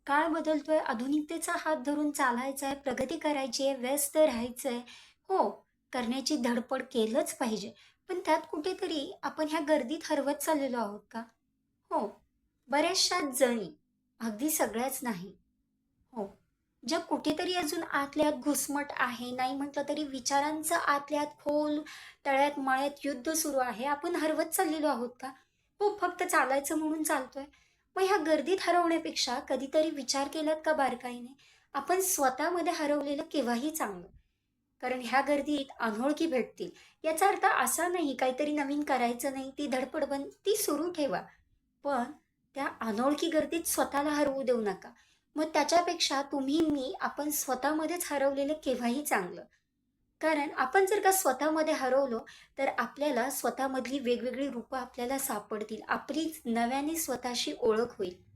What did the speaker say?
काळ बदलतोय, आधुनिकतेचा हात धरून चालायचं आहे, प्रगती करायची आहे, व्यस्त राहायचं आहे. हो, करण्याची धडपड केलंच पाहिजे. पण त्यात कुठेतरी आपण ह्या गर्दीत हरवत चाललेलो आहोत का? हो, बऱ्याचशा जणी, अगदी सगळ्याच नाही. हो, जग कुठेतरी अजून आतल्या आत घुसमट आहे, नाही म्हटलं तरी विचारांचं आतल्या आत खोल तळ्यात मळ्यात युद्ध सुरू आहे. आपण हरवत चाललेलो आहोत का? हो, फक्त चालायचं म्हणून चालतोय. मग ह्या गर्दीत हरवण्यापेक्षा कधीतरी विचार केलात का बारकाईने? आपण स्वतःमध्ये हरवलेलं केव्हाही चांगलं. कारण ह्या गर्दीत अनोळखी भेटतील. याचा अर्थ असा नाही काहीतरी नवीन करायचं नाही, ती धडपड बंद ती सुरू ठेवा. पण त्या अनोळखी गर्दीत स्वतःला हरवू देऊ नका. मग त्याच्यापेक्षा तुम्ही मी आपण स्वतःमध्येच हरवलेलं केव्हाही चांगलं. कारण आपण जर का स्वतःमध्ये हरवलो, तर आपल्याला स्वतःमधली वेगवेगळी रूपं आपल्याला सापडतील. आपली नव्याने स्वतःशी ओळख होईल.